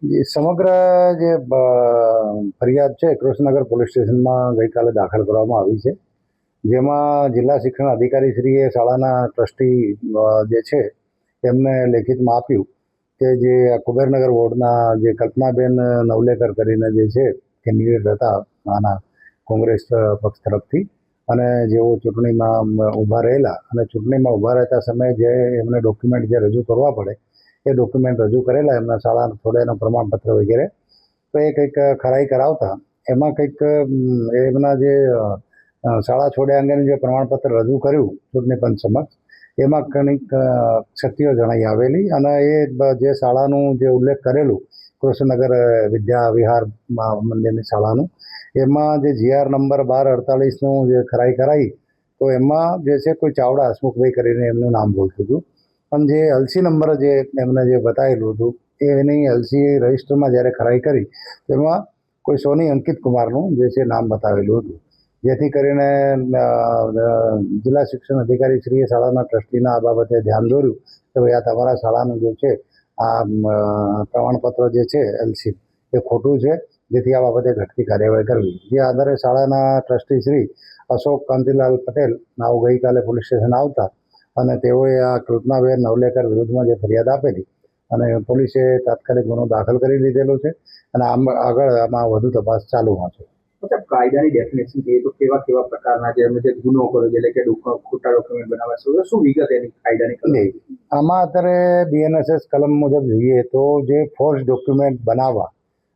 એ સમગ્ર જે ફરિયાદ છે કૃષ્ણનગર પોલીસ સ્ટેશનમાં ગઈકાલે દાખલ કરવામાં આવી છે, જેમાં જિલ્લા શિક્ષણ અધિકારીશ્રીએ શાળાના ટ્રસ્ટી જે છે એમને લેખિતમાં આપ્યું કે જે કુબેરનગર વોર્ડના જે કલ્પનાબેન નવલેકર કરીને જે છે કેન્ડિડેટ હતા આના કોંગ્રેસ પક્ષ તરફથી, અને જેઓ ચૂંટણીમાં ઊભા રહેલા અને ચૂંટણીમાં ઊભા રહેતા સમયે જે એમને ડોક્યુમેન્ટ જે રજૂ કરવા પડે એ ડોક્યુમેન્ટ રજૂ કરેલા એમના શાળા થોડાનું પ્રમાણપત્ર વગેરે, તો એ કંઈક ખરાઈ કરાવતા એમાં કંઈક એમના જે શાળા છોડ્યા અંગેનું જે પ્રમાણપત્ર રજૂ કર્યું ચૂંટણી પંચ સમક્ષ, એમાં કંઈક ક્ષતિઓ જણાઈ આવેલી અને એ જે શાળાનું જે ઉલ્લેખ કરેલું કૃષ્ણનગર વિદ્યા વિહાર મંદિરની શાળાનું, એમાં જે GR નંબર 1248નું જે ખરાઈ કરાઈ તો એમાં જે છે કોઈ ચાવડા હસમુખભાઈ કરીને એમનું નામ બોલતું હતું, પણ જે LC નંબર જે એમને જે બતાવેલું હતું એની LC રજિસ્ટરમાં જ્યારે ખરાઈ કરી તેમાં કોઈ સોની અંકિત કુમારનું જે છે નામ બતાવેલું હતું, જેથી કરીને જિલ્લા શિક્ષણ અધિકારીશ્રીએ શાળાના ટ્રસ્ટીના આ બાબતે ધ્યાન દોર્યું કે ભાઈ આ તમારા શાળાનું જે છે આ પ્રમાણપત્ર જે છે LC એ ખોટું છે, જેથી આ બાબતે ઘટતી કાર્યવાહી કરવી. જે આધારે શાળાના ટ્રસ્ટી શ્રી અશોક કાંતિલાલ પટેલ નાઓ ગઈકાલે પોલીસ સ્ટેશન આવતા અને તેઓએ આ કલ્પનાબેન નવલેકર વિરુદ્ધમાં જે ફરિયાદ આપેલી અને પોલીસે તાત્કાલિક ગુનો દાખલ કરી લીધેલો છે અને આગળ આમાં વધુ તપાસ ચાલુમાં છે. કાયદાની ડેફિનેશન જોઈએ તો કેવા કેવા પ્રકારના જે ગુનો કર્યો એટલે કે ખોટા ડોક્યુમેન્ટ બનાવવા શું વિગત એની કાયદાની? આમાં અત્યારે BNSS કલમ મુજબ જોઈએ તો જે ફોર્સ ડોક્યુમેન્ટ બનાવવા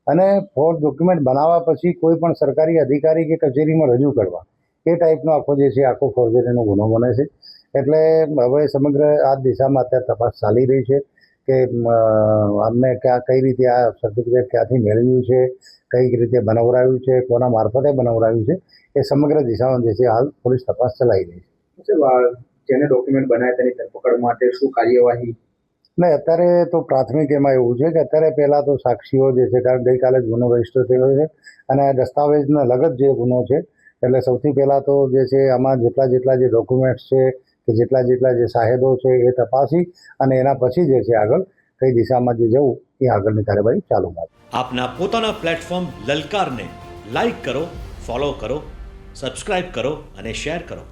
અને ફોર્સ ડોક્યુમેન્ટ બનાવવા પછી કોઈ પણ સરકારી અધિકારી કે કચેરીમાં રજૂ કરવા એ ટાઈપનો આખો જે છે આખો ફોર્જરીનો ગુનો બને છે. એટલે હવે સમગ્ર આ દિશામાં અત્યારે તપાસ ચાલી રહી છે કે અમને કઈ રીતે આ સર્ટિફિકેટ ક્યાંથી મેળવ્યું છે, કઈ રીતે બનાવરાયું છે, કોના મારફતે બનાવરાયું છે, એ સમગ્ર દિશામાં જે છે હાલ પોલીસ તપાસ ચલાવી રહી છે. જેને ડોક્યુમેન્ટ બનાવ્યા તેની ધરપકડ માટે શું કાર્યવાહી? નહીં, અત્યારે તો પ્રાથમિક એમાં એવું છે કે અત્યારે પહેલાં તો સાક્ષીઓ જે છે, કારણ ગઈકાલે જ ગુનો રજીસ્ટર થયો છે અને દસ્તાવેજના લગત જે ગુનો છે, એટલે સૌથી પહેલાં તો જે છે આમાં જેટલા જે ડોક્યુમેન્ટ્સ છે કે જેટલા જે સાહેદો છે એ તપાસી અને એના પછી જે છે આગળ કઈ દિશામાં જે જવું એ આગળની કાર્યવાહી ચાલુમાં છે. આપના પોતાના પ્લેટફોર્મ લલકારને લાઈક કરો, ફોલો કરો, સબસ્ક્રાઇબ કરો અને શેર કરો.